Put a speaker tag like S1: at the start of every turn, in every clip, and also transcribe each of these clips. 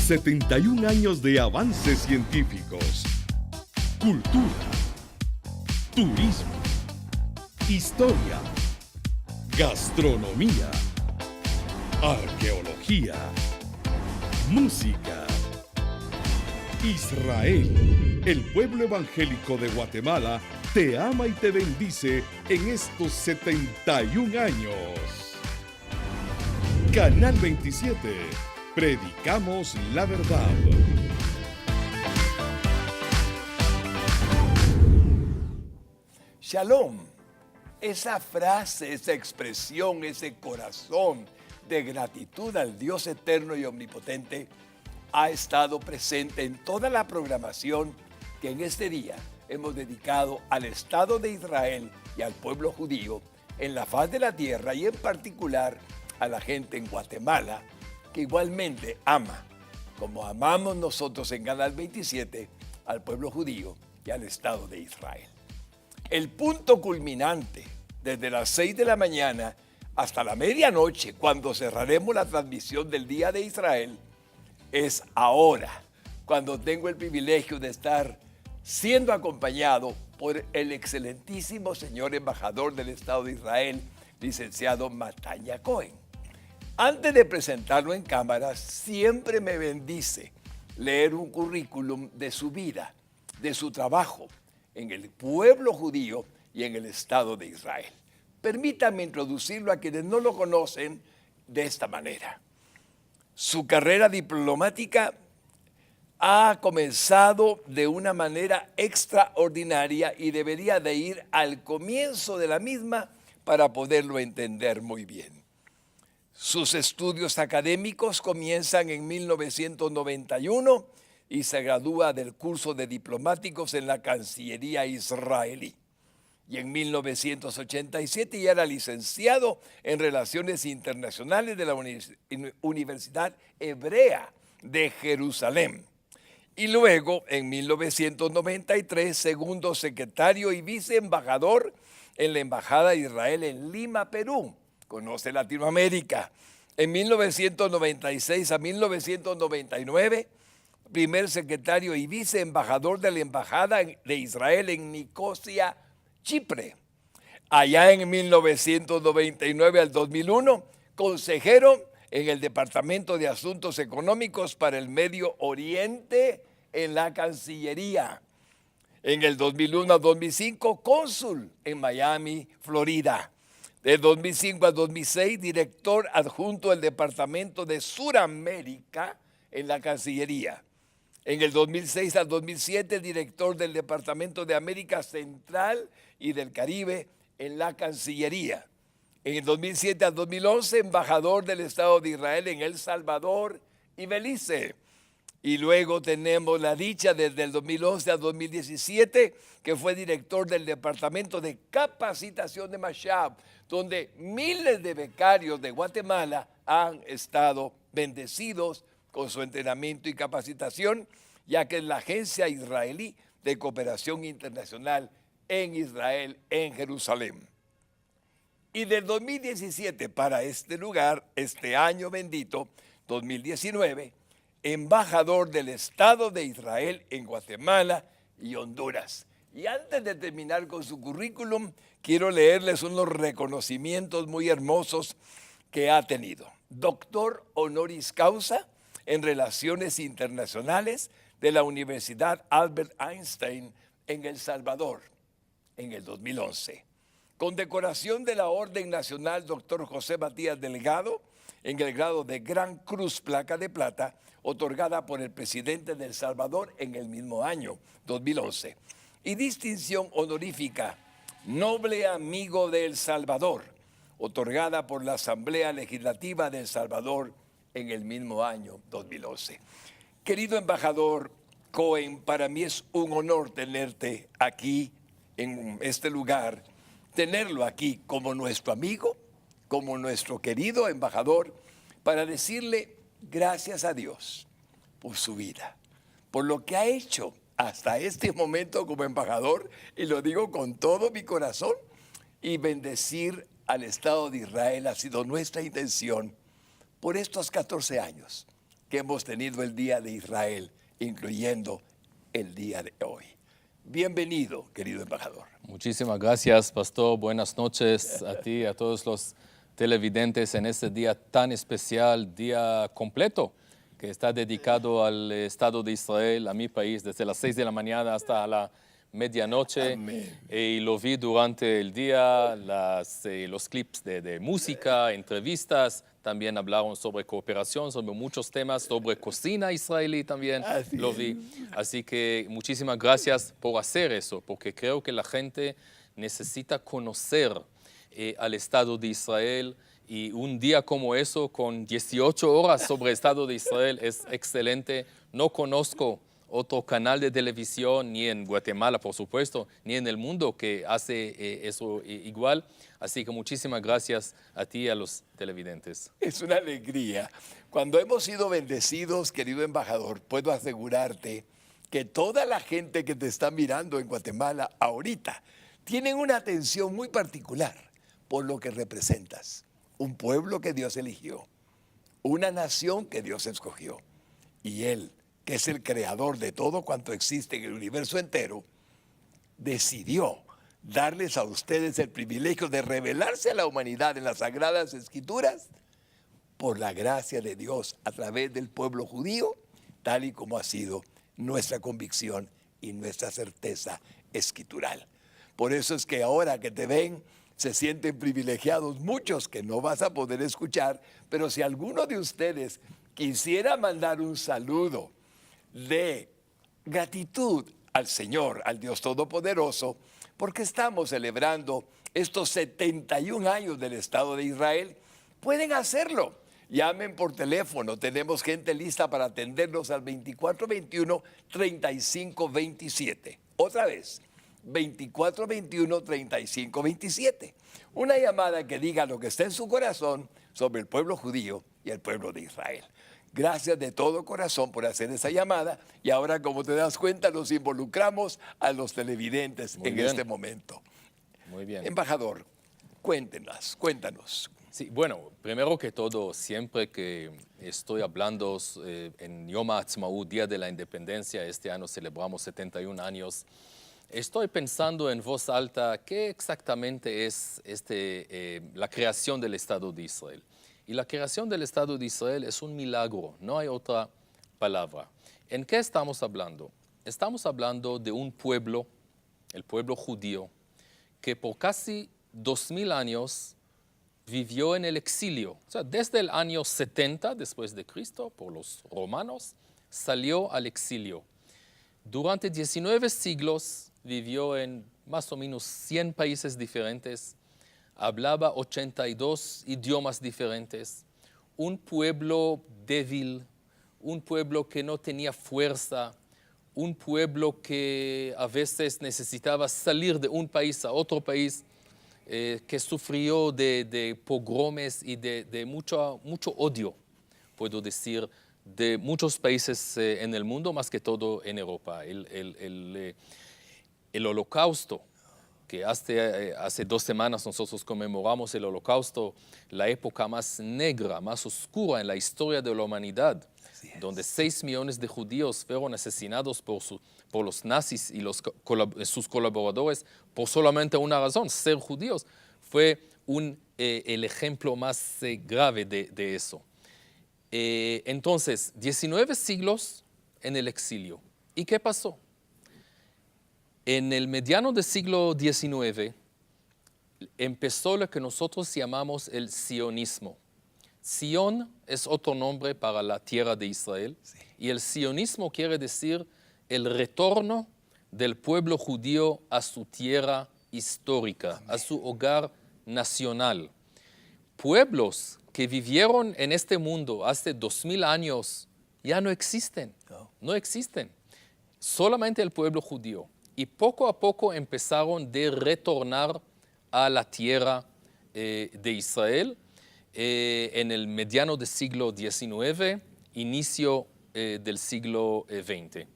S1: 71 años de avances científicos, cultura, turismo, historia, gastronomía, arqueología, música. Israel, el pueblo evangélico de Guatemala, te ama y te bendice en estos 71 años. Canal 27. Predicamos la verdad.
S2: Shalom. Esa frase, esa expresión, ese corazón de gratitud al Dios eterno y omnipotente ha estado presente en toda la programación que en este día hemos dedicado al Estado de Israel y al pueblo judío en la faz de la tierra, y en particular a la gente en Guatemala, que igualmente ama, como amamos nosotros en Canal 27, al pueblo judío y al Estado de Israel. El punto culminante, desde las 6 de la mañana hasta la medianoche, cuando cerraremos la transmisión del Día de Israel, es ahora, cuando tengo el privilegio de estar siendo acompañado por el excelentísimo señor embajador del Estado de Israel, licenciado Matanya Cohen. Antes de presentarlo en cámara, siempre me bendice leer un currículum de su vida, de su trabajo en el pueblo judío y en el Estado de Israel. Permítanme introducirlo a quienes no lo conocen de esta manera. Su carrera diplomática ha comenzado de una manera extraordinaria y debería de ir al comienzo de la misma para poderlo entender muy bien. Sus estudios académicos comienzan en 1991 y se gradúa del curso de diplomáticos en la Cancillería israelí. Y en 1987 ya era licenciado en Relaciones Internacionales de la Universidad Hebrea de Jerusalén. Y luego, en 1993, segundo secretario y viceembajador en la Embajada de Israel en Lima, Perú. Conoce Latinoamérica. En 1996 a 1999, primer secretario y viceembajador de la Embajada de Israel en Nicosia, Chipre. Allá en 1999 al 2001, consejero en el Departamento de Asuntos Económicos para el Medio Oriente en la Cancillería. En el 2001 al 2005, cónsul en Miami, Florida. De 2005 a 2006, director adjunto del Departamento de Suramérica en la Cancillería. En el 2006 al 2007, director del Departamento de América Central y del Caribe en la Cancillería. En el 2007 al 2011, embajador del Estado de Israel en El Salvador y Belice. Y luego tenemos la dicha desde el 2011 al 2017, que fue director del Departamento de Capacitación de Mashab, donde miles de becarios de Guatemala han estado bendecidos con su entrenamiento y capacitación, ya que es la Agencia Israelí de Cooperación Internacional en Israel, en Jerusalén. Y del 2017 para este lugar, este año bendito, 2019, embajador del Estado de Israel en Guatemala y Honduras. Y antes de terminar con su currículum, quiero leerles unos reconocimientos muy hermosos que ha tenido. Doctor honoris causa en Relaciones Internacionales de la Universidad Albert Einstein en El Salvador, en el 2011. Condecoración de la Orden Nacional Dr. José Matías Delgado en el grado de Gran Cruz Placa de Plata, otorgada por el presidente de El Salvador en el mismo año, 2011. Y distinción honorífica, Noble Amigo de El Salvador, otorgada por la Asamblea Legislativa de El Salvador en el mismo año, 2011. Querido embajador Cohen, para mí es un honor tenerte aquí en este lugar, tenerlo aquí como nuestro amigo, como nuestro querido embajador, para decirle gracias a Dios por su vida, por lo que ha hecho hasta este momento como embajador, y lo digo con todo mi corazón, y bendecir al Estado de Israel ha sido nuestra intención por estos 14 años que hemos tenido el Día de Israel, incluyendo el día de hoy. Bienvenido, querido embajador.
S3: Muchísimas gracias, pastor. Buenas noches a ti y a todos los televidentes en este día tan especial, día completo, que está dedicado al Estado de Israel, a mi país, desde las 6 de la mañana hasta la medianoche.
S2: Amén.
S3: Y lo vi durante el día, los clips de música, entrevistas. También hablaron sobre cooperación, sobre muchos temas, sobre cocina israelí también
S2: Así
S3: lo
S2: es.
S3: vi. Así que muchísimas gracias por hacer eso, porque creo que la gente necesita conocer al Estado de Israel, y un día como eso, con 18 horas sobre el Estado de Israel, es excelente. No conozco otro canal de televisión, ni en Guatemala, por supuesto, ni en el mundo que hace eso igual. Así que muchísimas gracias a ti y a los televidentes.
S2: Es una alegría. Cuando hemos sido bendecidos, querido embajador, puedo asegurarte que toda la gente que te está mirando en Guatemala ahorita tienen una atención muy particular por lo que representas. Un pueblo que Dios eligió, una nación que Dios escogió. Y Él, que es el creador de todo cuanto existe en el universo entero, decidió darles a ustedes el privilegio de revelarse a la humanidad en las Sagradas Escrituras por la gracia de Dios a través del pueblo judío, tal y como ha sido nuestra convicción y nuestra certeza escritural. Por eso es que ahora que te ven, se sienten privilegiados muchos que no vas a poder escuchar, pero si alguno de ustedes quisiera mandar un saludo de gratitud al Señor, al Dios Todopoderoso, porque estamos celebrando estos 71 años del Estado de Israel, pueden hacerlo. Llamen por teléfono, tenemos gente lista para atenderlos al 2421-3527. Otra vez, 2421-3527. Una llamada que diga lo que está en su corazón sobre el pueblo judío y el pueblo de Israel. Gracias de todo corazón por hacer esa llamada, y ahora, como te das cuenta, nos involucramos a los televidentes
S3: Muy
S2: en
S3: bien.
S2: este momento.
S3: Muy bien.
S2: Embajador, cuéntanos.
S3: Sí, bueno, primero que todo, siempre que estoy hablando en Yom HaAtzmaut, Día de la Independencia, este año celebramos 71 años, estoy pensando en voz alta qué exactamente es la creación del Estado de Israel. Y la creación del Estado de Israel es un milagro, no hay otra palabra. ¿En qué estamos hablando? Estamos hablando de un pueblo, el pueblo judío, que por casi 2000 años vivió en el exilio. O sea, desde el año 70 después de Cristo, por los romanos, salió al exilio. Durante 19 siglos vivió en más o menos 100 países diferentes, hablaba 82 idiomas diferentes, un pueblo débil, un pueblo que no tenía fuerza, un pueblo que a veces necesitaba salir de un país a otro país, que sufrió de pogromes y de mucho odio, puedo decir, de muchos países en el mundo, más que todo en Europa. El Holocausto, que hace 2 semanas nosotros conmemoramos el Holocausto, la época más negra, más oscura en la historia de la humanidad, donde 6 millones de judíos fueron asesinados por los nazis y sus colaboradores por solamente una razón, ser judíos, fue el ejemplo más grave de eso. Entonces, 19 siglos en el exilio. ¿Y qué pasó? En el mediano del siglo XIX empezó lo que nosotros llamamos el sionismo. Sion es otro nombre para la tierra de Israel, y el sionismo quiere decir el retorno del pueblo judío a su tierra histórica, a su hogar nacional. Pueblos que vivieron en este mundo hace 2000 años ya no existen, no existen. Solamente el pueblo judío. Y poco a poco empezaron de retornar a la tierra de Israel en el mediano del siglo XIX, inicio del siglo XX.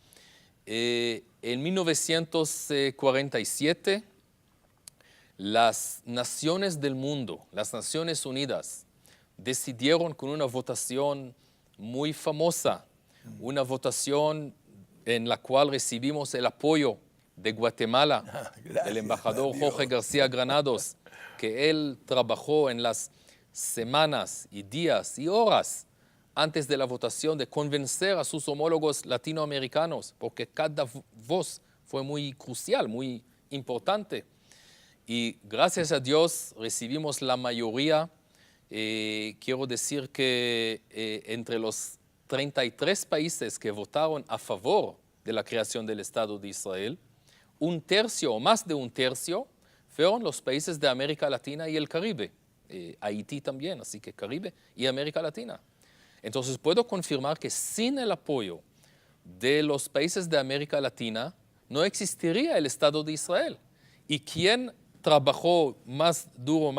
S3: En 1947, las naciones del mundo, las Naciones Unidas, decidieron con una votación muy famosa, una votación en la cual recibimos el apoyo de Guatemala, del embajador Jorge García Granados, que él trabajó en las semanas y días y horas antes de la votación de convencer a sus homólogos latinoamericanos, porque cada voz fue muy crucial, muy importante. Y gracias a Dios recibimos la mayoría. Quiero decir que entre los 33 países que votaron a favor de la creación del Estado de Israel, un tercio o más de un tercio fueron los países de América Latina y el Caribe. Haití también, así que Caribe y América Latina. Entonces puedo confirmar que sin el apoyo de los países de América Latina no existiría el Estado de Israel. ¿Y quién trabajó más duro,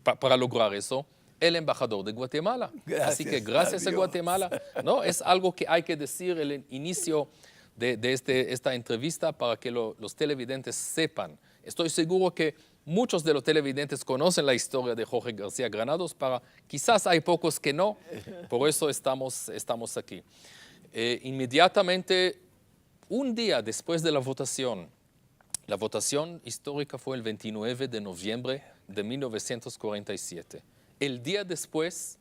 S3: para lograr eso? El embajador de Guatemala. Así que gracias a Guatemala, ¿no? Es algo que hay que decir el inicio de esta entrevista para que los televidentes sepan. Estoy seguro que muchos de los televidentes conocen la historia de Jorge García Granados, quizás hay pocos que no, por eso estamos aquí. Inmediatamente, un día después de la votación histórica fue el 29 de noviembre de 1947. El día después,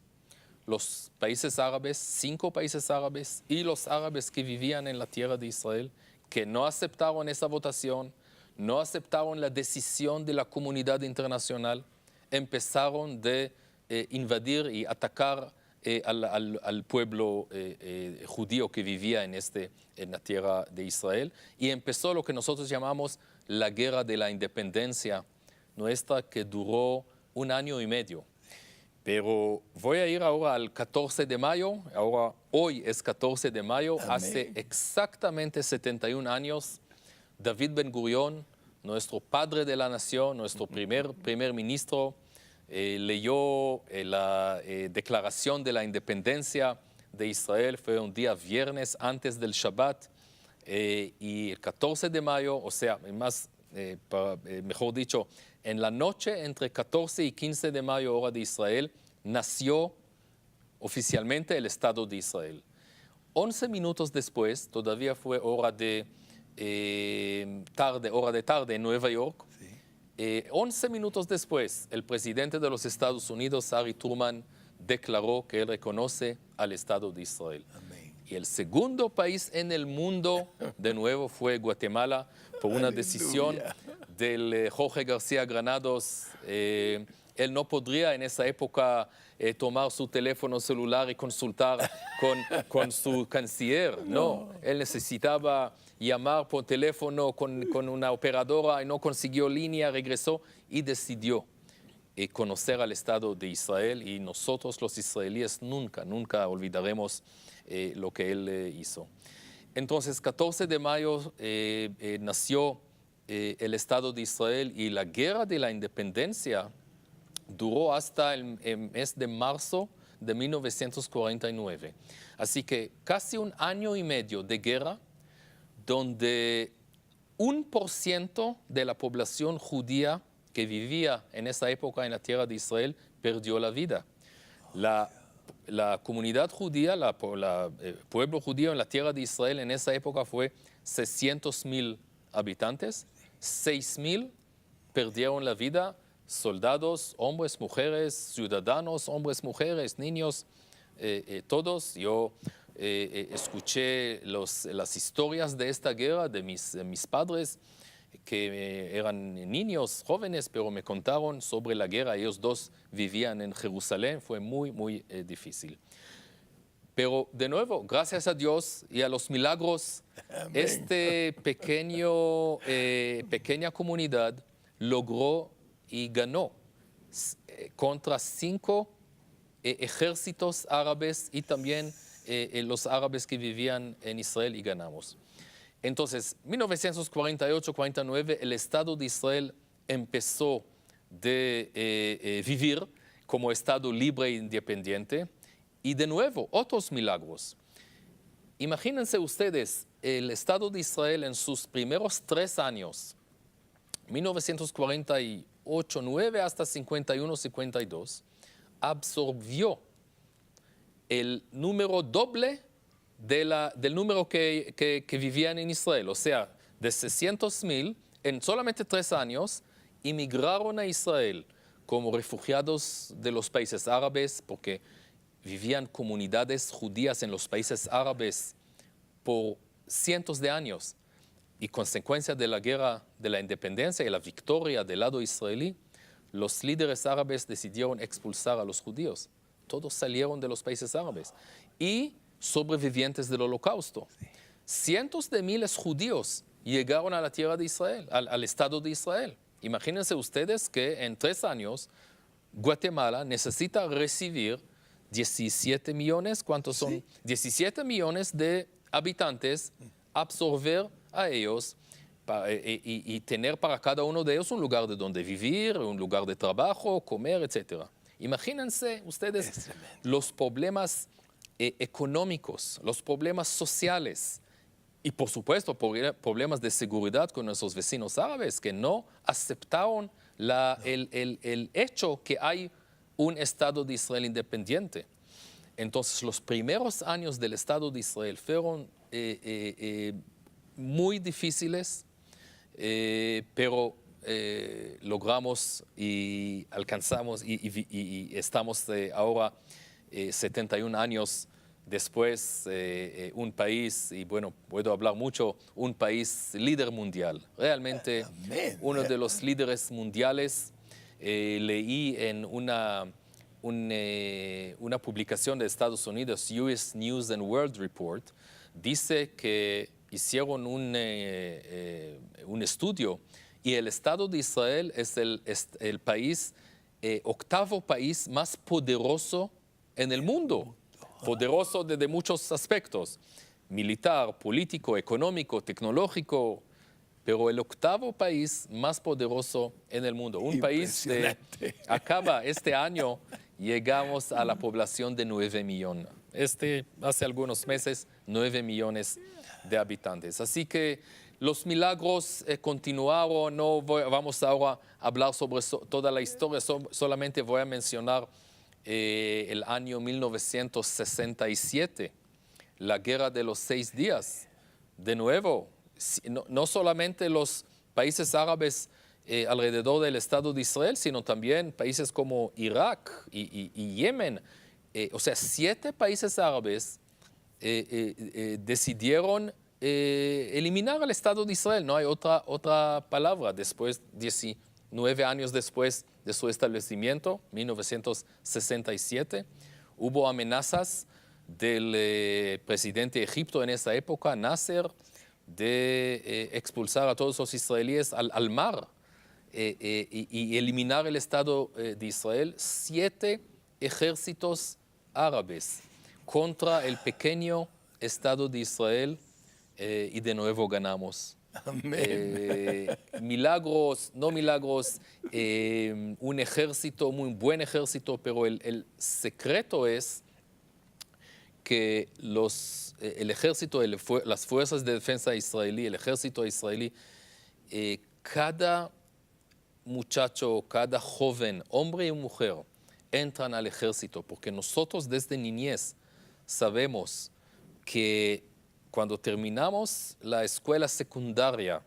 S3: los países árabes, 5 países árabes y los árabes que vivían en la tierra de Israel, que no aceptaron esa votación, no aceptaron la decisión de la comunidad internacional, empezaron de invadir y atacar al pueblo judío que vivía en la tierra de Israel, y empezó lo que nosotros llamamos la guerra de la independencia nuestra, que duró 1 año y medio. Pero voy a ir ahora al 14 de mayo, hoy es 14 de mayo,
S2: Amén.
S3: Hace exactamente 71 años, David Ben Gurión, nuestro padre de la nación, nuestro primer ministro, leyó la declaración de la independencia de Israel. Fue un día viernes antes del Shabbat, y el 14 de mayo, o sea, mejor dicho, en la noche entre 14 y 15 de mayo, hora de Israel, nació oficialmente el Estado de Israel. 11 minutos después, todavía fue hora de tarde en Nueva York. 11 minutos después, el presidente de los Estados Unidos, Harry Truman, declaró que él reconoce al Estado de Israel.
S2: Amén.
S3: Y el segundo país en el mundo, de nuevo, fue Guatemala, por una decisión del Jorge García Granados. Él no podría en esa época tomar su teléfono celular y consultar con su canciller. No, él necesitaba llamar por teléfono con una operadora y no consiguió línea, regresó y decidió conocer al Estado de Israel, y nosotros los israelíes nunca olvidaremos lo que él hizo. Entonces, 14 de mayo nació el Estado de Israel, y la guerra de la independencia duró hasta el mes de marzo de 1949. Así que casi 1 año y medio de guerra, donde 1% de la población judía que vivía en esa época en la tierra de Israel perdió la vida. La comunidad judía, el pueblo judío en la tierra de Israel en esa época fue 600,000 habitantes. 6,000 perdieron la vida, soldados, hombres, mujeres, ciudadanos, hombres, mujeres, niños, todos. Yo escuché las historias de esta guerra de mis padres, que eran niños, jóvenes, pero me contaron sobre la guerra. Ellos dos vivían en Jerusalén, fue muy difícil. Pero de nuevo, gracias a Dios y a los milagros, pequeña comunidad logró y ganó contra 5 ejércitos árabes y también los árabes que vivían en Israel, y ganamos. Entonces, 1948-49, el Estado de Israel empezó de vivir como Estado libre e independiente. Y de nuevo, otros milagros. Imagínense ustedes, el Estado de Israel en sus primeros 3 años, 1948-9 hasta 51-52, absorbió el número doble del número que vivían en Israel. O sea, de 600,000, en solamente 3 años, inmigraron a Israel como refugiados de los países árabes, porque vivían comunidades judías en los países árabes por cientos de años. Y consecuencia de la guerra de la independencia y la victoria del lado israelí, los líderes árabes decidieron expulsar a los judíos. Todos salieron de los países árabes. Y sobrevivientes del Holocausto. Cientos de miles judíos llegaron a la tierra de Israel, al Estado de Israel. Imagínense ustedes que en 3 años Guatemala necesita recibir 17 millones, ¿cuántos son?
S2: Sí.
S3: 17 millones de habitantes, absorber a ellos y tener para cada uno de ellos un lugar de donde vivir, un lugar de trabajo, comer, etc. Imagínense ustedes los problemas económicos, los problemas sociales y, por supuesto, problemas de seguridad con nuestros vecinos árabes que no aceptaron el hecho que hay un Estado de Israel independiente. Entonces, los primeros años del Estado de Israel fueron muy difíciles, pero logramos y alcanzamos y estamos ahora 71 años después, un país, y bueno, puedo hablar mucho, un país líder mundial. Realmente uno de los líderes mundiales. Leí en una publicación de Estados Unidos, US News and World Report, dice que hicieron un estudio y el Estado de Israel es el país, octavo país más poderoso en el mundo. Poderoso desde muchos aspectos, militar, político, económico, tecnológico, pero el octavo país más poderoso en el mundo. Un país acaba este año, llegamos a la población de 9 millones. Hace algunos meses, 9 millones de habitantes. Así que los milagros continuaron. No vamos ahora a hablar sobre toda la historia, solamente voy a mencionar el año 1967, la guerra de los 6 días. De nuevo, no solamente los países árabes alrededor del Estado de Israel, sino también países como Irak y Yemen. O sea, 7 países árabes decidieron eliminar al Estado de Israel. No hay otra palabra. Después, 19 años después de su establecimiento, 1967, hubo amenazas del presidente de Egipto en esa época, Nasser, de expulsar a todos los israelíes al mar y eliminar el Estado de Israel. 7 ejércitos árabes contra el pequeño Estado de Israel y de nuevo ganamos. Milagros, no milagros, un ejército, muy buen ejército, pero el secreto es que el ejército, las fuerzas de defensa israelí, el ejército israelí, cada muchacho, cada joven, hombre y mujer, entran al ejército, porque nosotros desde niñez sabemos que cuando terminamos la escuela secundaria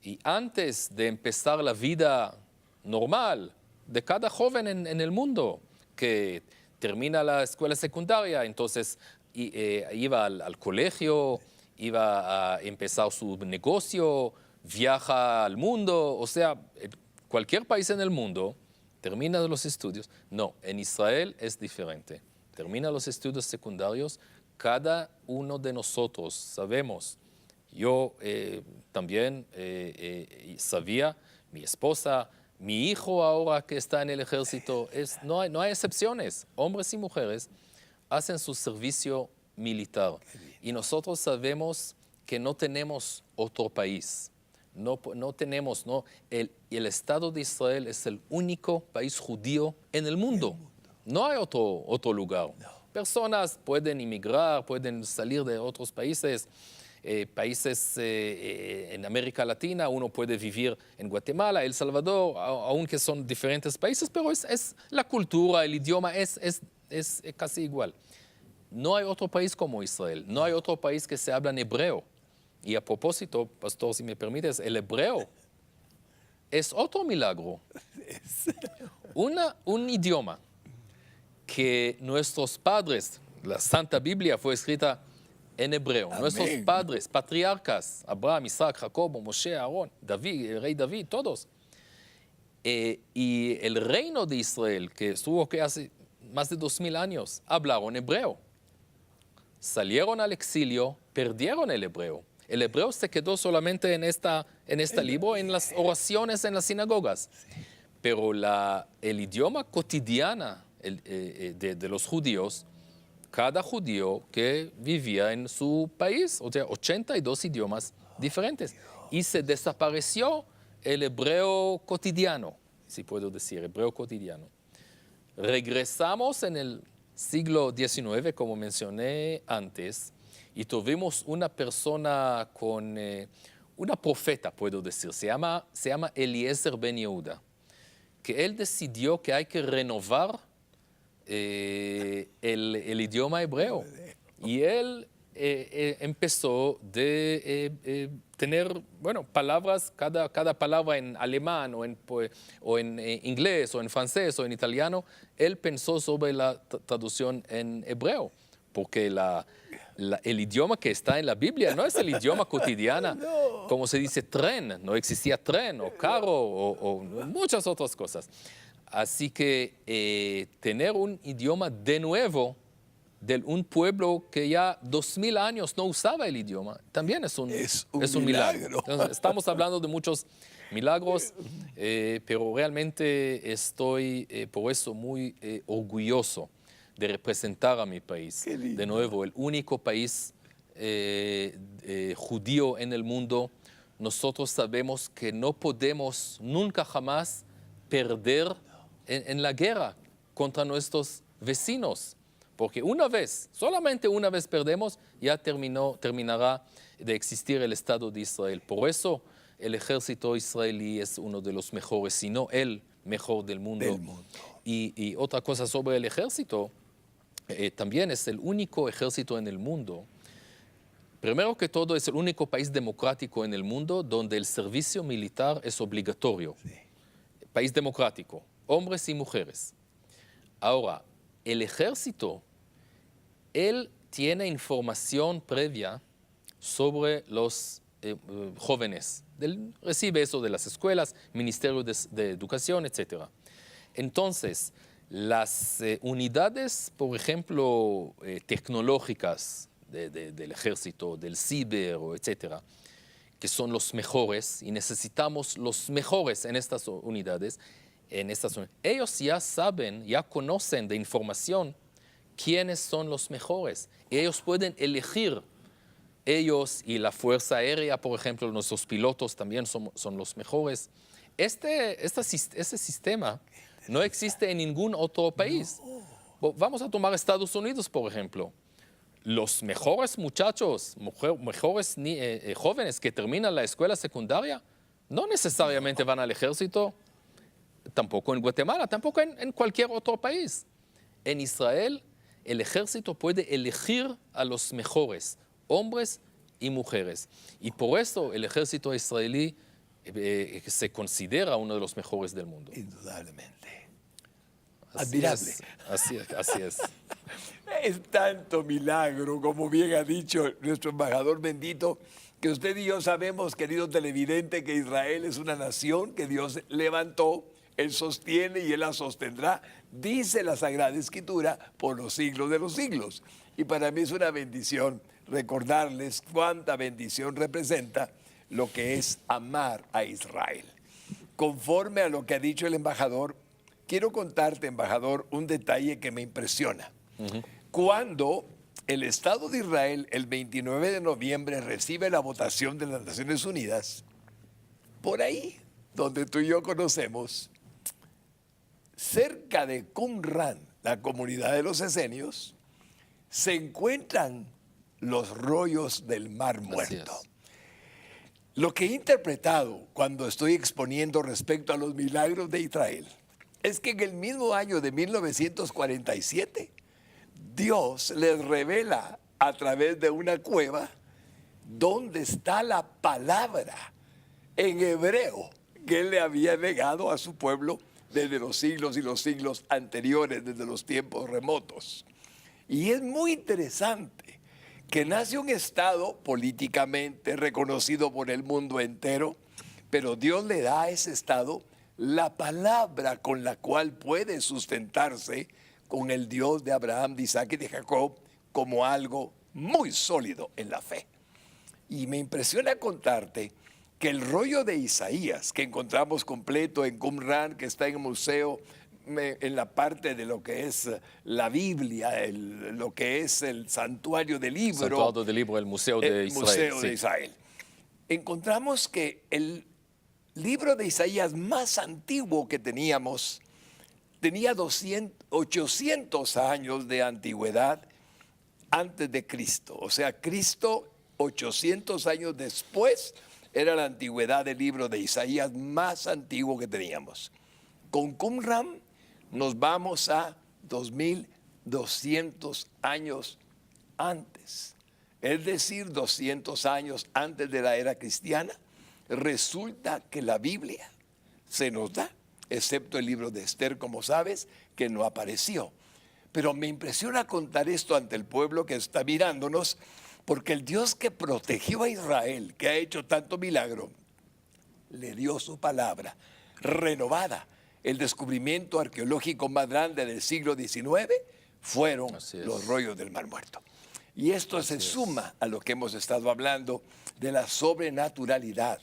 S3: y antes de empezar la vida normal de cada joven en el mundo, que termina la escuela secundaria, entonces iba al colegio, iba a empezar su negocio, viaja al mundo, o sea, cualquier país en el mundo termina los estudios. No, en Israel es diferente. Termina los estudios secundarios. Cada uno de nosotros sabemos, yo también sabía, mi esposa, mi hijo ahora que está en el ejército, no hay excepciones. Hombres y mujeres hacen su servicio militar. Y nosotros sabemos que no tenemos otro país. No tenemos, el Estado de Israel es el único país judío en el mundo. No hay otro lugar. Personas pueden inmigrar, pueden salir de otros países, en América Latina, uno puede vivir en Guatemala, El Salvador, aunque son diferentes países, pero es la cultura, el idioma es casi igual. no hay otro país como Israel, no hay otro país que se habla en hebreo. Y a propósito, pastor, si me permites, el hebreo es otro milagro. Un idioma que nuestros padres, la Santa Biblia fue escrita en hebreo.
S2: Amén.
S3: Nuestros padres, patriarcas, Abraham, Isaac, Jacobo, Moshe, Aarón, David, el rey David, todos. Y el reino de Israel, que estuvo hace más de 2000 años, hablaron hebreo. Salieron al exilio, perdieron el hebreo. El hebreo se quedó solamente en este libro, en las oraciones en las sinagogas. Pero el idioma cotidiano de los judíos, cada judío que vivía en su país, o sea, 82 idiomas diferentes. Y se desapareció el hebreo cotidiano, si puedo decir, hebreo cotidiano. Regresamos en el siglo XIX, como mencioné antes, y tuvimos una persona con una profeta, puedo decir, se llama Eliezer Ben Yehuda, que él decidió que hay que renovar el idioma hebreo. Y él empezó de tener, palabras, cada palabra en alemán o en inglés o en francés o en italiano. Él pensó sobre la traducción en hebreo, porque el idioma que está en la Biblia no es el idioma cotidiano, como se dice tren, no existía tren o carro o muchas otras cosas. Así que tener un idioma de nuevo de un pueblo que ya 2000 años no usaba el idioma, también es un milagro. Entonces, estamos hablando de muchos milagros, pero realmente estoy por eso muy orgulloso de representar a mi país. De nuevo, el único país judío en el mundo. Nosotros sabemos que no podemos nunca jamás perder en la guerra contra nuestros vecinos. Porque solamente una vez perdemos, ya terminará de existir el Estado de Israel. Por eso el ejército israelí es uno de los mejores, si no el mejor del mundo. Y otra cosa sobre el ejército, también es el único ejército en el mundo. Primero que todo, es el único país democrático en el mundo donde el servicio militar es obligatorio. Sí. País democrático, hombres y mujeres. Ahora, el ejército, él tiene información previa sobre los jóvenes. Recibe eso de las escuelas, Ministerio de Educación, etc. Entonces, las unidades, por ejemplo, tecnológicas del ejército, del ciber, etc., que son los mejores, y necesitamos los mejores en estas unidades, ellos ya saben, ya conocen de información quiénes son los mejores. Ellos pueden elegir, ellos y la Fuerza Aérea, por ejemplo, nuestros pilotos también son los mejores. Este sistema no existe en ningún otro país. Vamos a tomar Estados Unidos, por ejemplo. Los mejores muchachos, mejores jóvenes que terminan la escuela secundaria, no necesariamente van al ejército, tampoco en Guatemala, tampoco en cualquier otro país. En Israel, el ejército puede elegir a los mejores, hombres y mujeres. Y por eso el ejército israelí se considera uno de los mejores del mundo.
S2: Indudablemente.
S3: Admirable. Así es.
S2: Es tanto milagro, como bien ha dicho nuestro embajador bendito, que usted y yo sabemos, querido televidente, que Israel es una nación que Dios levantó, Él sostiene y Él la sostendrá, dice la Sagrada Escritura, por los siglos de los siglos. Y para mí es una bendición recordarles cuánta bendición representa lo que es amar a Israel. Conforme a lo que ha dicho el embajador, quiero contarte, embajador, un detalle que me impresiona. Cuando el Estado de Israel, el 29 de noviembre, recibe la votación de las Naciones Unidas, por ahí, donde tú y yo conocemos, cerca de Qumran, la comunidad de los esenios, se encuentran los rollos del Mar Muerto. Lo que he interpretado cuando estoy exponiendo respecto a los milagros de Israel es que en el mismo año de 1947, Dios les revela a través de una cueva dónde está la palabra en hebreo que Él le había negado a su pueblo desde los siglos y los siglos anteriores, desde los tiempos remotos. Y es muy interesante que nace un Estado políticamente reconocido por el mundo entero, pero Dios le da a ese Estado la palabra con la cual puede sustentarse con el Dios de Abraham, de Isaac y de Jacob como algo muy sólido en la fe. Y me impresiona contarte que el rollo de Isaías, que encontramos completo en Qumran, que está en el museo, en la parte de lo que es la Biblia, lo que es el santuario del libro.
S3: Santuario del libro, el Museo de Israel.
S2: Museo
S3: sí.
S2: de Israel. Encontramos que el libro de Isaías más antiguo que teníamos tenía 800 años de antigüedad antes de Cristo. O sea, Cristo 800 años después era la antigüedad del libro de Isaías más antiguo que teníamos. Con Qumran nos vamos a 2200 años antes. Es decir, 200 años antes de la era cristiana. Resulta que la Biblia se nos da, excepto el libro de Esther, como sabes, que no apareció. Pero me impresiona contar esto ante el pueblo que está mirándonos, porque el Dios que protegió a Israel, que ha hecho tanto milagro, le dio su palabra renovada. El descubrimiento arqueológico más grande del siglo XIX fueron los rollos del Mar Muerto. Y esto se suma a lo que hemos estado hablando de la sobrenaturalidad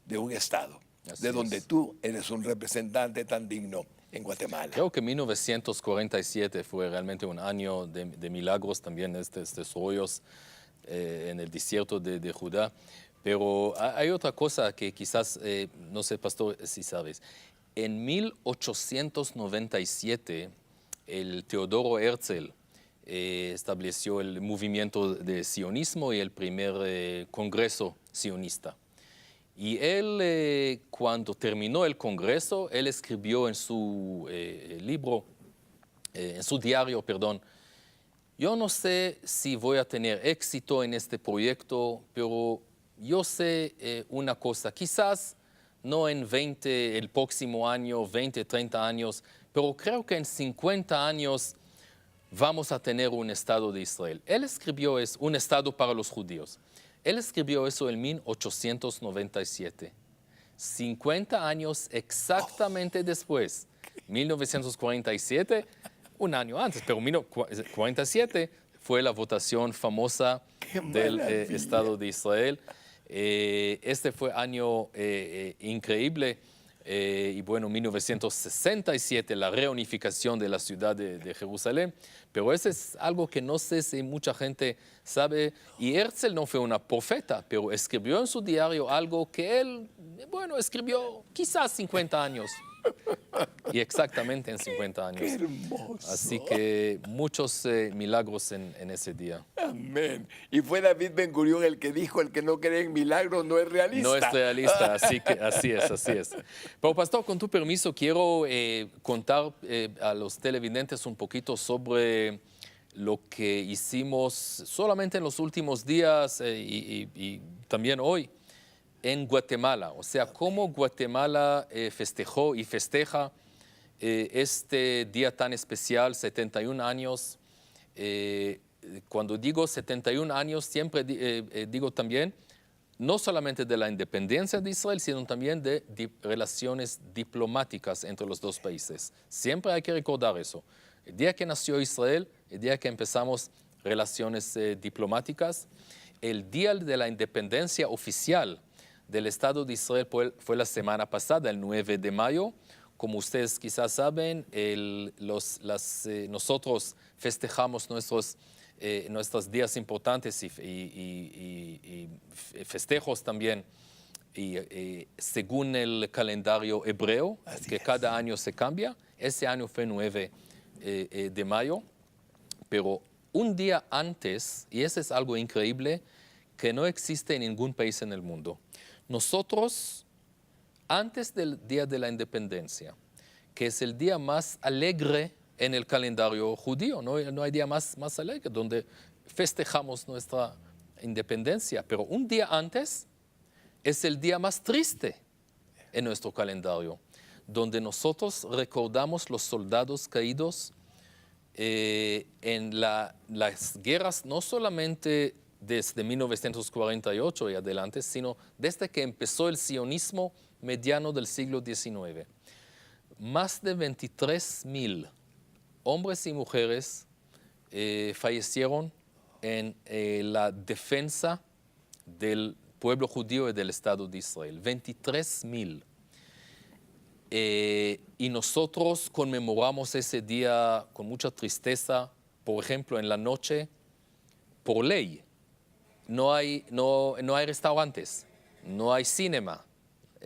S2: de un Estado, de donde tú eres un representante tan digno en Guatemala.
S3: Creo que 1947 fue realmente un año de milagros también, estos rollos en el desierto de Judá. Pero hay otra cosa que quizás, no sé, pastor, si sabes. En 1897, el Teodoro Herzl estableció el movimiento de sionismo y el primer congreso sionista. Y él, cuando terminó el congreso, él escribió en su libro, en su diario, perdón, yo no sé si voy a tener éxito en este proyecto, pero yo sé una cosa, quizás no en el próximo año, 20, 30 años, pero creo que en 50 años vamos a tener un Estado de Israel. Él escribió un Estado para los judíos. Él escribió eso en 1897. 50 años exactamente después, 1947, un año antes, pero 1947 fue la votación famosa del Estado de Israel. Este fue año increíble. Y bueno, 1967, la reunificación de la ciudad de Jerusalén. Pero eso es algo que no sé si mucha gente sabe. Y Herzl no fue una profeta, pero escribió en su diario algo que él, bueno, escribió quizás 50 años. Y exactamente en 50 años.
S2: ¡Qué hermoso!
S3: Así que muchos milagros en ese día.
S2: Amén. Y fue David Ben Gurión el que dijo, el que no cree en milagros no es realista.
S3: No es realista, así es. Pero pastor, con tu permiso, quiero contar a los televidentes un poquito sobre lo que hicimos solamente en los últimos días y también hoy en Guatemala. O sea, cómo Guatemala festejó y festeja este día tan especial, 71 años. Cuando digo 71 años, siempre digo también, no solamente de la independencia de Israel, sino también de relaciones diplomáticas entre los dos países. Siempre hay que recordar eso. El día que nació Israel, el día que empezamos relaciones diplomáticas, el día de la independencia oficial del Estado de Israel fue la semana pasada, el 9 de mayo. Como ustedes quizás saben, nosotros festejamos nuestros días importantes y festejos también según el calendario hebreo, que cada año se cambia. Ese año fue 9 de mayo, pero un día antes, y eso es algo increíble, que no existe en ningún país en el mundo. Nosotros, antes del Día de la Independencia, que es el día más alegre en el calendario judío. No hay día más alegre donde festejamos nuestra independencia. Pero un día antes es el día más triste en nuestro calendario, donde nosotros recordamos los soldados caídos en las guerras, no solamente desde 1948 y adelante, sino desde que empezó el sionismo mediano del siglo XIX. Más de 23,000 hombres y mujeres fallecieron en la defensa del pueblo judío y del Estado de Israel. 23,000. Y nosotros conmemoramos ese día con mucha tristeza. Por ejemplo, en la noche, por ley, no hay restaurantes, no hay cinema,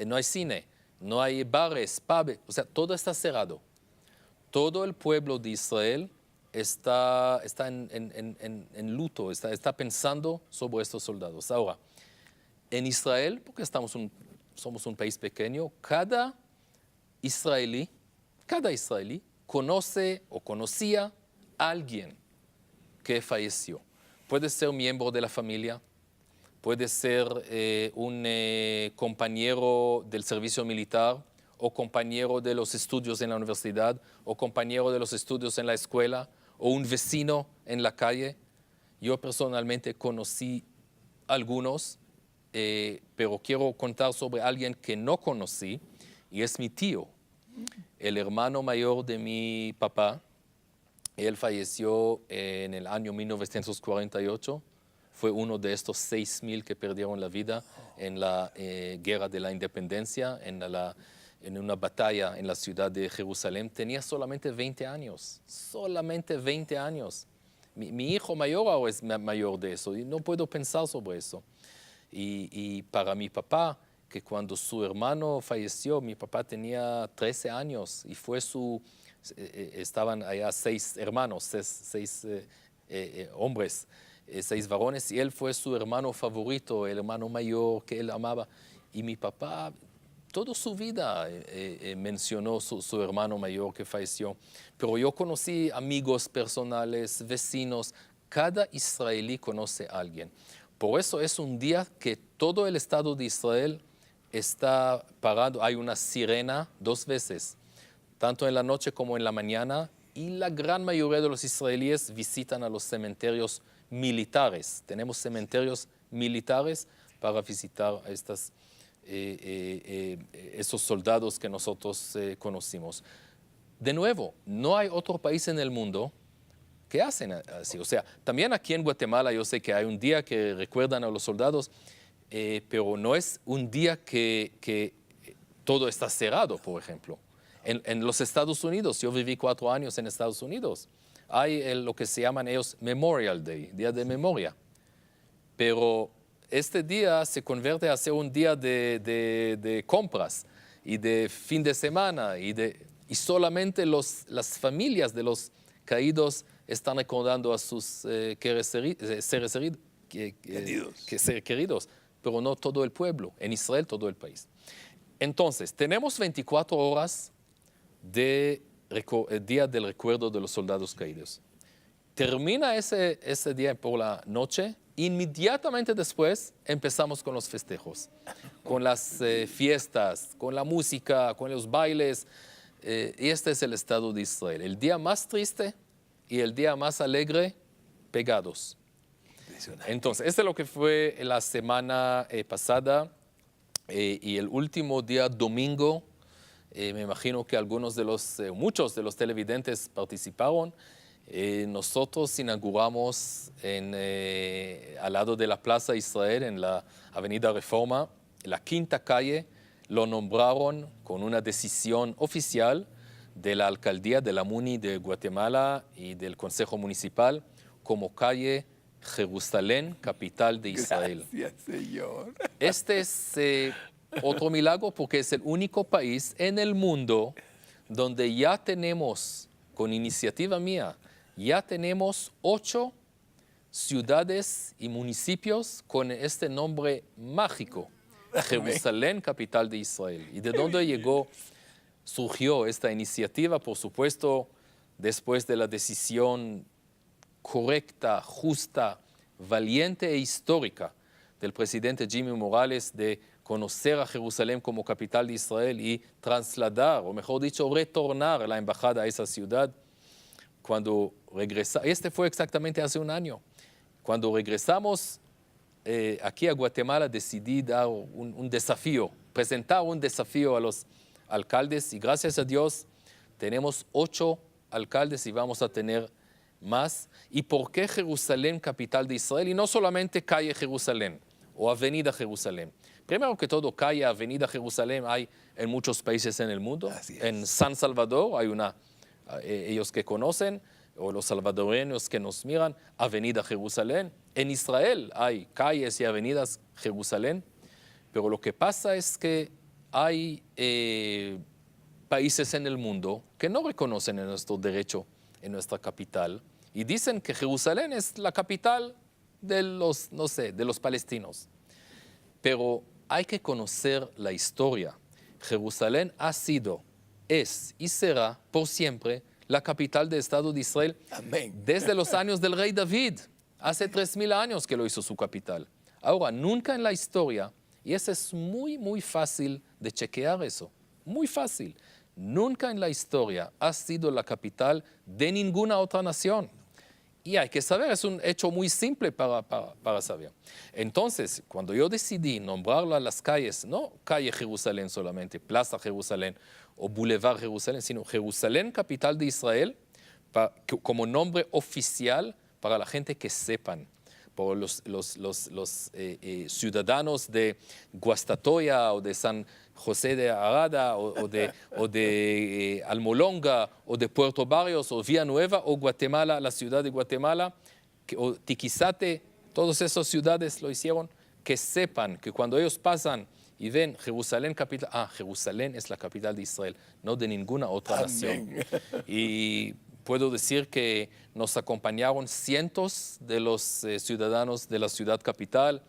S3: no hay cine, no hay bares, pubs, o sea, todo está cerrado. Todo el pueblo de Israel está en luto, está pensando sobre estos soldados. Ahora, en Israel, porque somos un país pequeño, cada israelí conoce o conocía a alguien que falleció. Puede ser un miembro de la familia, puede ser un compañero del servicio militar, o compañero de los estudios en la universidad, o compañero de los estudios en la escuela, o un vecino en la calle. Yo personalmente conocí algunos, pero quiero contar sobre alguien que no conocí, y es mi tío, el hermano mayor de mi papá. Él falleció en el año 1948. Fue uno de estos 6,000 que perdieron la vida en la Guerra de la Independencia, en una batalla en la ciudad de Jerusalén. Tenía solamente 20 años, solamente 20 años. Mi hijo mayor ahora es mayor de eso y no puedo pensar sobre eso. Y para mi papá, que cuando su hermano falleció, mi papá tenía 13 años y estaban allá 6 hermanos, 6 hombres, 6 varones, y él fue su hermano favorito, el hermano mayor que él amaba. Y mi papá, toda su vida mencionó su hermano mayor que falleció. Pero yo conocí amigos personales, vecinos. Cada israelí conoce a alguien. Por eso es un día que todo el Estado de Israel está parado. Hay una sirena 2 veces, tanto en la noche como en la mañana, y la gran mayoría de los israelíes visitan a los cementerios militares. Tenemos cementerios militares para visitar a esos soldados que nosotros conocimos. De nuevo, no hay otro país en el mundo que hacen así. O sea, también aquí en Guatemala yo sé que hay un día que recuerdan a los soldados, pero no es un día que todo está cerrado, por ejemplo. En los Estados Unidos, yo viví 4 años en Estados Unidos, hay lo que se llaman ellos Memorial Day, Día de Memoria. Pero este día se convierte a ser un día de compras y de fin de semana y solamente las familias de los caídos están recordando a sus seres queridos, pero no todo el pueblo, en Israel todo el país. Entonces, tenemos 24 horas de día del recuerdo de los soldados caídos. Termina ese día por la noche, inmediatamente después empezamos con los festejos, con las fiestas, con la música, con los bailes. Y este es el Estado de Israel. El día más triste y el día más alegre pegados. Entonces, este es lo que fue la semana pasada y el último día, domingo. Me imagino que muchos de los televidentes participaron. Nosotros inauguramos al lado de la Plaza Israel, en la Avenida Reforma, la 5ª calle. Lo nombraron con una decisión oficial de la Alcaldía de la MUNI de Guatemala y del Consejo Municipal como calle Jerusalén, capital de Israel.
S2: Gracias, Señor.
S3: Este es otro milagro porque es el único país en el mundo donde ya tenemos, con iniciativa mía, ya tenemos 8 ciudades y municipios con este nombre mágico, Jerusalén, capital de Israel. ¿Y de dónde surgió esta iniciativa? Por supuesto, después de la decisión correcta, justa, valiente e histórica del presidente Jimmy Morales de conocer a Jerusalén como capital de Israel y trasladar, o mejor dicho, retornar la embajada a esa ciudad, cuando este fue exactamente hace un año. Cuando regresamos aquí a Guatemala, decidí dar un desafío, presentar un desafío a los alcaldes, y gracias a Dios tenemos 8 alcaldes y vamos a tener más. ¿Y por qué Jerusalén, capital de Israel? Y no solamente calle Jerusalén o avenida Jerusalén. Primero que todo, calle, avenida Jerusalén hay en muchos países en el mundo. En San Salvador hay una, ellos que conocen, o los salvadoreños que nos miran, avenida Jerusalén. En Israel hay calles y avenidas Jerusalén. Pero lo que pasa es que hay países en el mundo que no reconocen nuestro derecho en nuestra capital y dicen que Jerusalén es la capital de los, no sé, de los palestinos. Pero hay que conocer la historia. Jerusalén ha sido, es y será por siempre la capital del Estado de Israel.
S2: Amén.
S3: Desde los años del rey David. Hace 3000 años que lo hizo su capital. Ahora, nunca en la historia, y eso es muy, muy fácil de chequear eso, muy fácil, nunca en la historia ha sido la capital de ninguna otra nación. Y hay que saber, es un hecho muy simple para saber. Entonces, cuando yo decidí nombrarla a las calles, no calle Jerusalén solamente, Plaza Jerusalén o Boulevard Jerusalén, sino Jerusalén, capital de Israel, como nombre oficial para la gente que sepan, por los ciudadanos de Guastatoya o de San José de Arada o de Almolonga o de Puerto Barrios o Villanueva o Guatemala, la ciudad de Guatemala, o Tiquizate, todas esas ciudades lo hicieron, que sepan que cuando ellos pasan y ven Jerusalén capital, Jerusalén es la capital de Israel, no de ninguna otra nación. Y puedo decir que nos acompañaron cientos de los ciudadanos de la ciudad capital,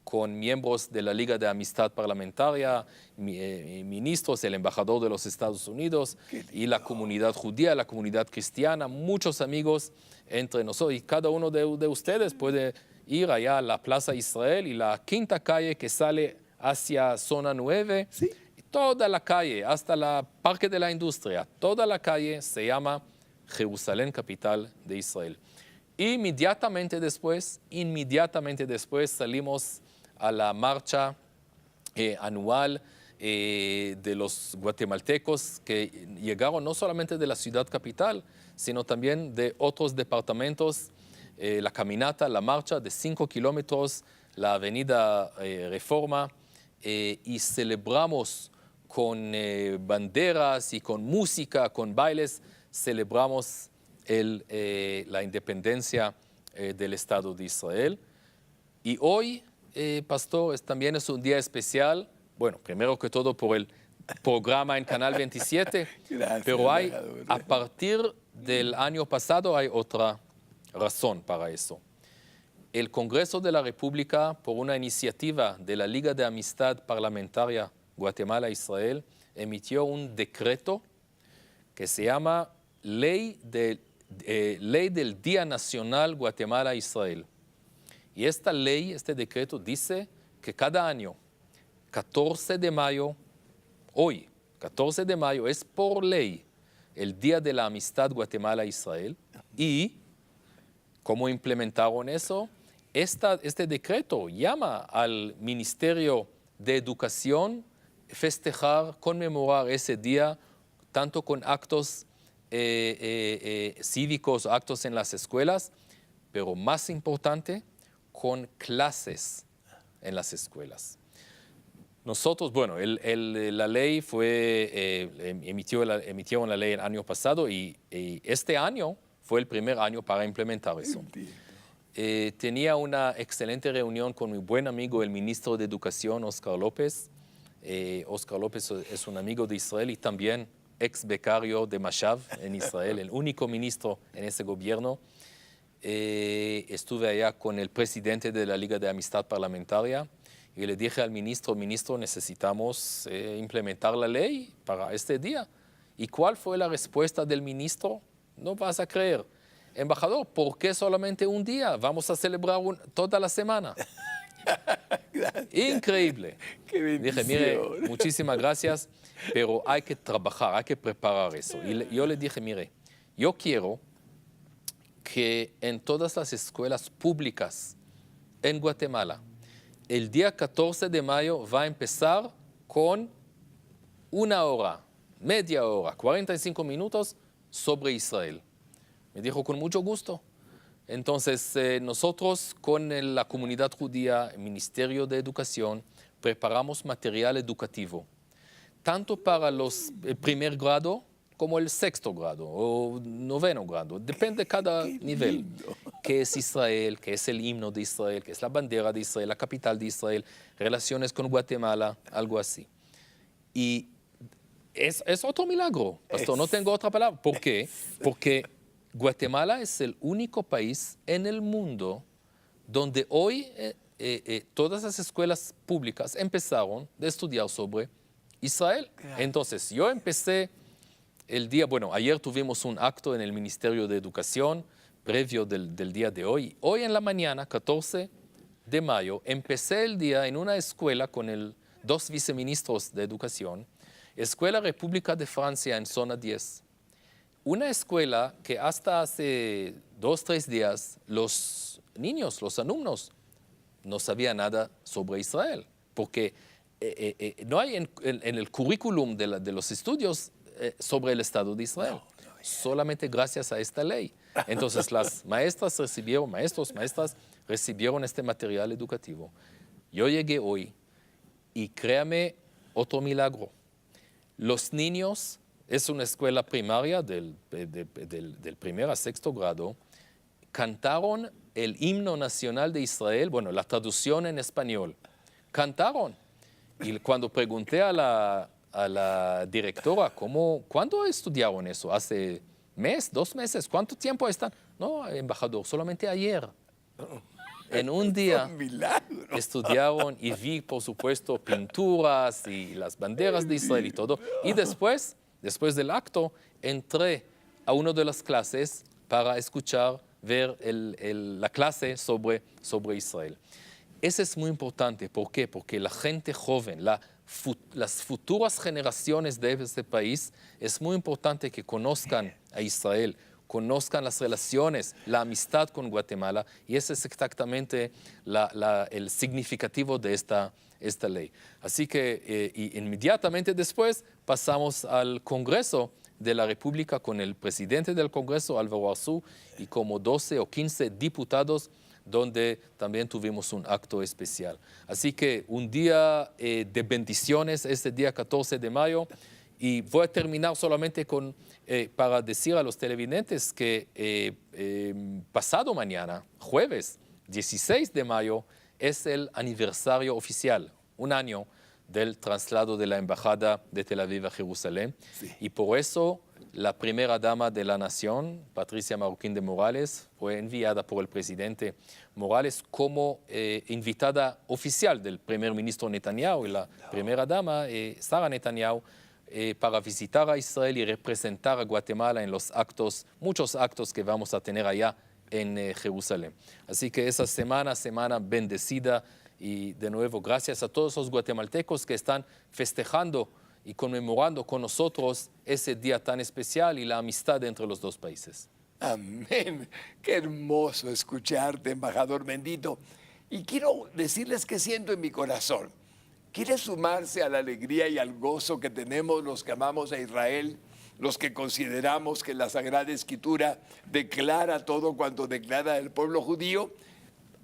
S3: con miembros de la Liga de Amistad Parlamentaria, ministros, el embajador de los Estados Unidos y la comunidad judía, la comunidad cristiana, muchos amigos entre nosotros. Y cada uno de ustedes puede ir allá a la Plaza Israel y la quinta calle que sale hacia Zona 9.
S2: ¿Sí?
S3: Toda la calle, hasta la Parque de la Industria, toda la calle se llama Jerusalén, capital de Israel. Inmediatamente después salimos a la marcha anual de los guatemaltecos que llegaron no solamente de la ciudad capital, sino también de otros departamentos, la caminata, la marcha de 5 kilómetros, la avenida Reforma, y celebramos con banderas y con música, con bailes, celebramos la independencia del Estado de Israel. Y hoy, pastor, también es un día especial, bueno, primero que todo por el programa en Canal 27,
S2: Gracias,
S3: pero
S2: embajador.
S3: a partir del año pasado hay otra razón para eso. El Congreso de la República, por una iniciativa de la Liga de Amistad Parlamentaria Guatemala-Israel, emitió un decreto que se llama Ley del Día Nacional Guatemala-Israel. Y esta ley, este decreto, dice que cada año, 14 de mayo, hoy, 14 de mayo, es por ley el Día de la Amistad Guatemala-Israel. Y, ¿cómo implementaron eso? Este decreto llama al Ministerio de Educación festejar, conmemorar ese día, tanto con actos cívicos, actos en las escuelas, pero más importante, con clases en las escuelas. Nosotros, bueno, la ley emitieron la ley el año pasado y este año fue el primer año para implementar eso. Tenía una excelente reunión con mi buen amigo, el ministro de Educación, Oscar López. Oscar López es un amigo de Israel y también ex becario de Mashav en Israel, el único ministro en ese gobierno. Estuve allá con el presidente de la Liga de Amistad Parlamentaria y le dije al ministro, necesitamos implementar la ley para este día. ¿Y cuál fue la respuesta del ministro? no vas a creer. Embajador, ¿por qué solamente un día? Vamos a celebrar toda la semana. Increíble.
S2: Qué
S3: Dije,
S2: bendición.
S3: mire, muchísimas gracias, pero hay que trabajar, hay que preparar eso. Y yo le dije, mire, yo quiero que en todas las escuelas públicas en Guatemala, el día 14 de mayo va a empezar con 1 hora, media hora, 45 minutos sobre Israel. Me dijo, con mucho gusto. Entonces, nosotros con la comunidad judía, el Ministerio de Educación, preparamos material educativo, tanto para el primer grado como el 6º grado o 9º grado, depende de cada nivel. ¿Qué es Israel? ¿Qué es el himno de Israel? ¿Qué es la bandera de Israel? La capital de Israel, relaciones con Guatemala, algo así. Y es otro milagro, pastor, no tengo otra palabra. ¿Por qué? Porque Guatemala es el único país en el mundo donde hoy todas las escuelas públicas empezaron a estudiar sobre Israel. Entonces, yo empecé el día, bueno, ayer tuvimos un acto en el Ministerio de Educación, previo del día de hoy. Hoy en la mañana, 14 de mayo, empecé el día en una escuela con 2 viceministros de Educación, Escuela República de Francia en Zona 10. Una escuela que hasta hace 2, 3 días los niños, los alumnos, no sabían nada sobre Israel, porque no hay en el currículum de los estudios sobre el Estado de Israel, solamente gracias a esta ley. Entonces las maestras maestras recibieron este material educativo. Yo llegué hoy y créame, otro milagro. Los niños, es una escuela primaria del primer a 6º grado, cantaron el himno nacional de Israel, bueno, la traducción en español. Cantaron. Y cuando pregunté a la directora, ¿cuándo estudiaron eso? ¿Hace mes, 2 meses? ¿Cuánto tiempo están? No, embajador, solamente ayer. En un día estudiaron y vi, por supuesto, pinturas y las banderas de Israel y todo. Y después del acto, entré a una de las clases para escuchar, ver la clase sobre Israel. Eso es muy importante. ¿Por qué? Porque la gente joven, las futuras generaciones de este país, es muy importante que conozcan a Israel, conozcan las relaciones, la amistad con Guatemala, y ese es exactamente el significativo de esta ley. Así que inmediatamente después pasamos al Congreso de la República con el presidente del Congreso, Álvaro Arzú, y como 12 o 15 diputados, donde también tuvimos un acto especial. Así que un día de bendiciones, este día 14 de mayo, y voy a terminar solamente para decir a los televidentes que pasado mañana, jueves 16 de mayo, es el aniversario oficial, 1 año del traslado de la Embajada de Tel Aviv a Jerusalén. Sí. Y por eso la primera dama de la nación, Patricia Marroquín de Morales, fue enviada por el presidente Morales como invitada oficial del primer ministro Netanyahu y la primera dama, Sara Netanyahu, para visitar a Israel y representar a Guatemala en los actos, muchos actos que vamos a tener allá en Jerusalén. Así que esa semana bendecida, y de nuevo gracias a todos los guatemaltecos que están festejando y conmemorando con nosotros ese día tan especial y la amistad entre los 2 países.
S2: Amén. Qué hermoso escucharte, embajador bendito. Y quiero decirles que siento en mi corazón. ¿Quiere sumarse a la alegría y al gozo que tenemos los que amamos a Israel, los que consideramos que la Sagrada Escritura declara todo cuanto declara el pueblo judío?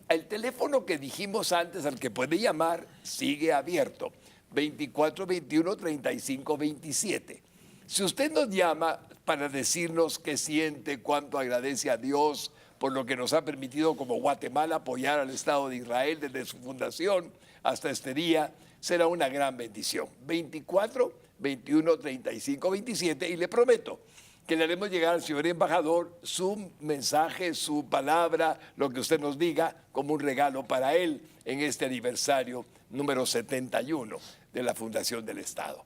S2: El teléfono que dijimos antes al que puede llamar sigue abierto, 2421-3527. Si usted nos llama para decirnos qué siente, cuánto agradece a Dios por lo que nos ha permitido como Guatemala apoyar al Estado de Israel desde su fundación hasta este día, será una gran bendición. 2421-3527, y le prometo que le haremos llegar al señor embajador su mensaje, su palabra, lo que usted nos diga, como un regalo para él en este aniversario número 71 de la Fundación del Estado.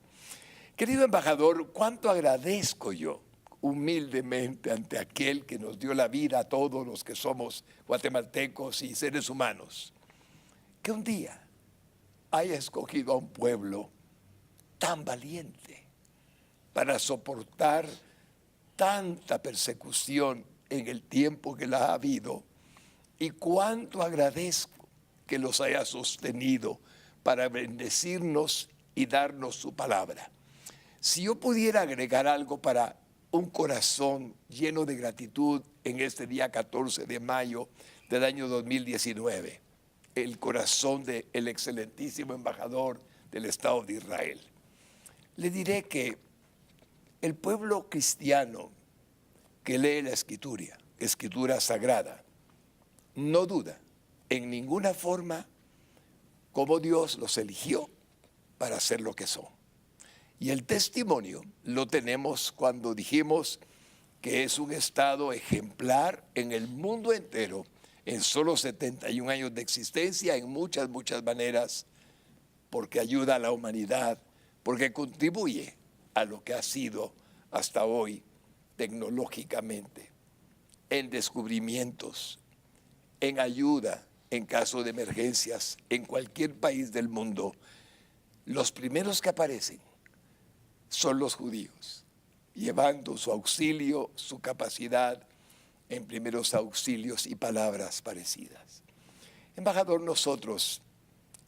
S2: Querido embajador, cuánto agradezco yo humildemente ante aquel que nos dio la vida a todos los que somos guatemaltecos y seres humanos, que un día haya escogido a un pueblo tan valiente para soportar tanta persecución en el tiempo que la ha habido, y cuánto agradezco que los haya sostenido para bendecirnos y darnos su palabra. Si yo pudiera agregar algo para un corazón lleno de gratitud en este día 14 de mayo del año 2019, el corazón del excelentísimo embajador del Estado de Israel, le diré que el pueblo cristiano que lee la escritura sagrada, no duda en ninguna forma cómo Dios los eligió para ser lo que son. Y el testimonio lo tenemos cuando dijimos que es un estado ejemplar en el mundo entero, en solo 71 años de existencia, en muchas maneras, porque ayuda a la humanidad, porque contribuye a lo que ha sido hasta hoy tecnológicamente, en descubrimientos, en ayuda en caso de emergencias en cualquier país del mundo. Los primeros que aparecen son los judíos, llevando su auxilio, su capacidad en primeros auxilios y palabras parecidas. Embajador, nosotros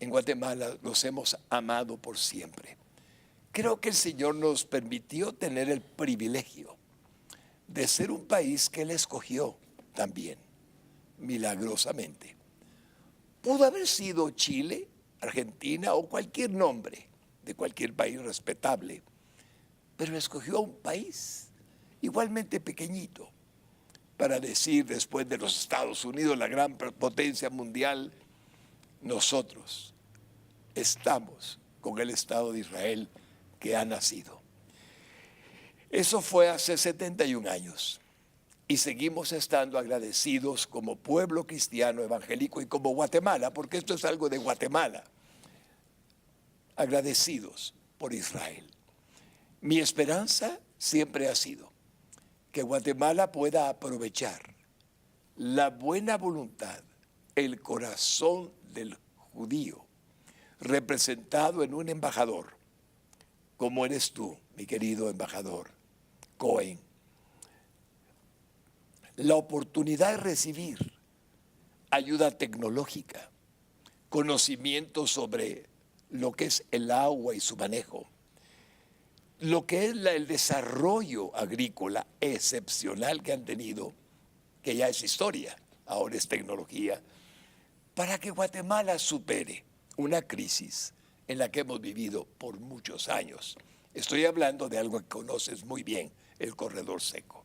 S2: en Guatemala los hemos amado por siempre. Creo que el Señor nos permitió tener el privilegio de ser un país que Él escogió también, milagrosamente. Pudo haber sido Chile, Argentina o cualquier nombre de cualquier país respetable, pero escogió un país igualmente pequeñito para decir, después de los Estados Unidos, la gran potencia mundial, nosotros estamos con el Estado de Israel que ha nacido. Eso fue hace 71 años y seguimos estando agradecidos como pueblo cristiano evangélico y como Guatemala, porque esto es algo de Guatemala, agradecidos por Israel. Mi esperanza siempre ha sido que Guatemala pueda aprovechar la buena voluntad, el corazón del judío, representado en un embajador, como eres tú, mi querido embajador Cohen. La oportunidad de recibir ayuda tecnológica, conocimiento sobre lo que es el agua y su manejo, lo que es el desarrollo agrícola excepcional que han tenido, que ya es historia, ahora es tecnología, para que Guatemala supere una crisis en la que hemos vivido por muchos años. Estoy hablando de algo que conoces muy bien, el corredor seco.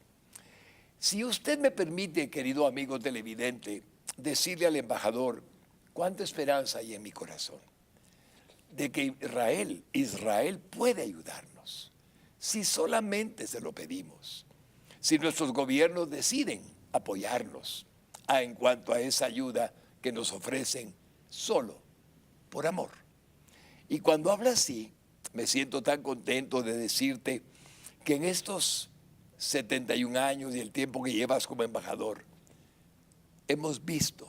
S2: Si usted me permite, querido amigo televidente, decirle al embajador cuánta esperanza hay en mi corazón de que Israel puede ayudarnos, si solamente se lo pedimos, si nuestros gobiernos deciden apoyarnos en cuanto a esa ayuda que nos ofrecen solo por amor. Y cuando habla así, me siento tan contento de decirte que en estos 71 años y el tiempo que llevas como embajador, hemos visto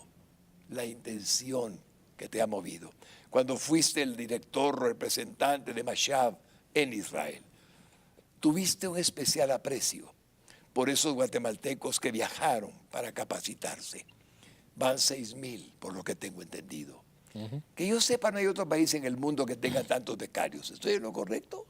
S2: la intención que te ha movido. Cuando fuiste el director representante de Mashab en Israel, tuviste un especial aprecio por esos guatemaltecos que viajaron para capacitarse. Van 6,000, por lo que tengo entendido. Que yo sepa, no hay otro país en el mundo que tenga tantos becarios. ¿Estoy en lo correcto?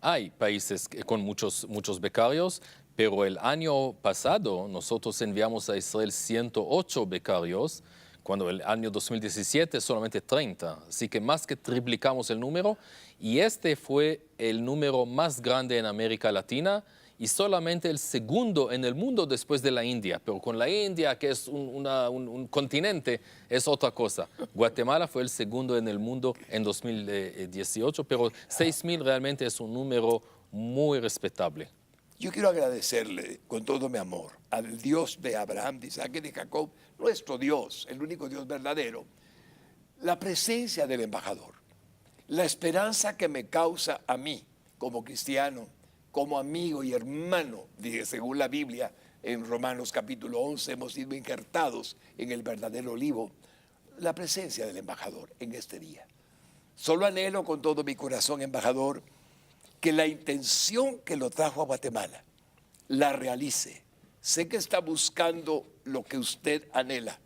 S3: Hay países con muchos becarios, pero el año pasado nosotros enviamos a Israel 108 becarios, cuando el año 2017 solamente 30. Así que más que triplicamos el número, y este fue el número más grande en América Latina y solamente el segundo en el mundo después de la India. Pero con la India, que es un continente, es otra cosa. Guatemala fue el segundo en el mundo en 2018, pero 6,000 realmente es un número muy respetable.
S2: Yo quiero agradecerle con todo mi amor al Dios de Abraham, de Isaac y de Jacob, nuestro Dios, el único Dios verdadero, la presencia del embajador, la esperanza que me causa a mí como cristiano como amigo y hermano, dije, según la Biblia, en Romanos capítulo 11, hemos sido injertados en el verdadero olivo, la presencia del embajador en este día. Solo anhelo con todo mi corazón, embajador, que la intención que lo trajo a Guatemala la realice. Sé que está buscando lo que usted anhela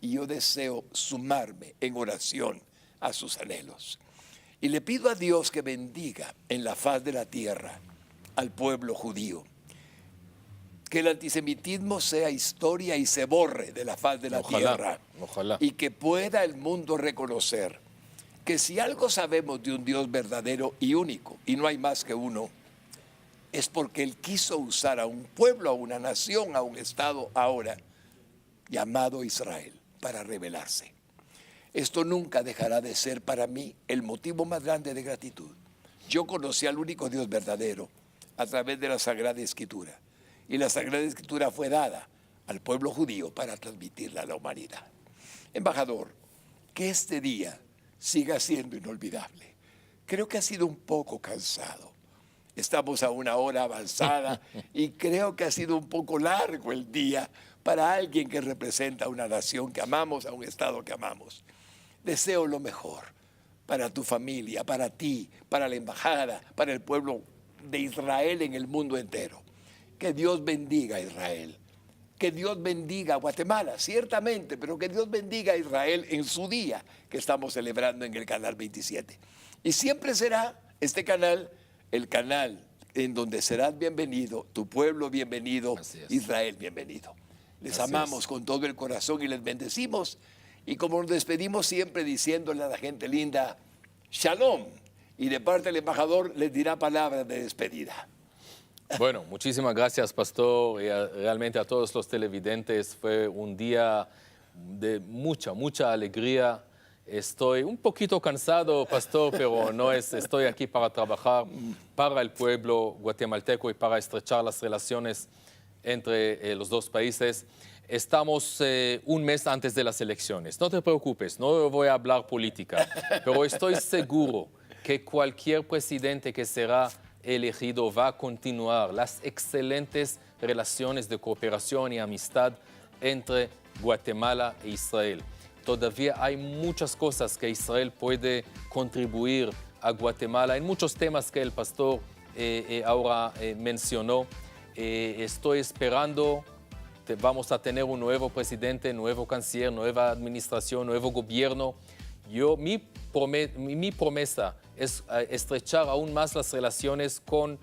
S2: y yo deseo sumarme en oración a sus anhelos. Y le pido a Dios que bendiga en la faz de la tierra al pueblo judío. Que el antisemitismo sea historia y se borre de la faz de la tierra.
S3: Ojalá.
S2: Y que pueda el mundo reconocer que si algo sabemos de un Dios verdadero y único, y no hay más que uno, es porque Él quiso usar a un pueblo, a una nación, a un estado ahora llamado Israel para revelarse. Esto nunca dejará de ser para mí el motivo más grande de gratitud. Yo conocí al único Dios verdadero a través de la Sagrada Escritura. Y la Sagrada Escritura fue dada al pueblo judío para transmitirla a la humanidad. Embajador, que este día siga siendo inolvidable. Creo que ha sido un poco cansado. Estamos a una hora avanzada y creo que ha sido un poco largo el día para alguien que representa a una nación que amamos, a un estado que amamos. Deseo lo mejor para tu familia, para ti, para la embajada, para el pueblo de Israel en el mundo entero. Que Dios bendiga a Israel. Que Dios bendiga a Guatemala, ciertamente, pero que Dios bendiga a Israel en su día que estamos celebrando en el Canal 27. Y siempre será este canal el canal en donde serás bienvenido, tu pueblo bienvenido, Israel bienvenido. Les amamos con todo el corazón y les bendecimos. Y como nos despedimos siempre diciéndole a la gente linda, Shalom. Y de parte del embajador les dirá palabras de despedida.
S3: Bueno, muchísimas gracias, pastor. Y realmente a todos los televidentes fue un día de mucha alegría. Estoy un poquito cansado, pastor, pero no es, estoy aquí para trabajar para el pueblo guatemalteco y para estrechar las relaciones entre los dos países. Estamos un mes antes de las elecciones. No te preocupes, no voy a hablar política, pero estoy seguro que cualquier presidente que será elegido va a continuar las excelentes relaciones de cooperación y amistad entre Guatemala e Israel. Todavía hay muchas cosas que Israel puede contribuir a Guatemala en muchos temas que el pastor ahora mencionó. Estoy esperando, vamos a tener un nuevo presidente, nuevo canciller, nueva administración, nuevo gobierno. Mi promesa es estrechar aún más las relaciones con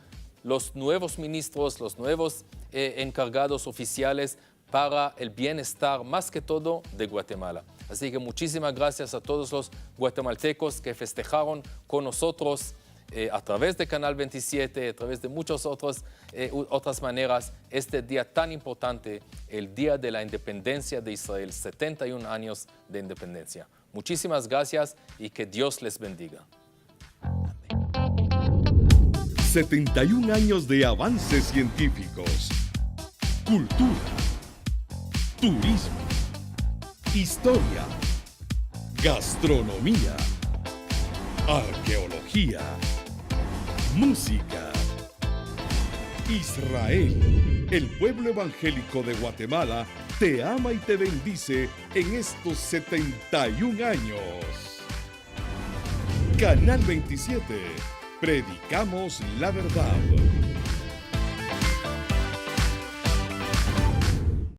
S3: los nuevos ministros, los nuevos encargados oficiales para el bienestar, más que todo, de Guatemala. Así que muchísimas gracias a todos los guatemaltecos que festejaron con nosotros a través de Canal 27, a través de muchas otras maneras, este día tan importante, el Día de la Independencia de Israel, 71 años de independencia. Muchísimas gracias y que Dios les bendiga.
S1: 71 años de avances científicos, cultura, turismo, historia, gastronomía, arqueología, música. Israel, el pueblo evangélico de Guatemala, te ama y te bendice en estos 71 años. Canal 27, predicamos la verdad.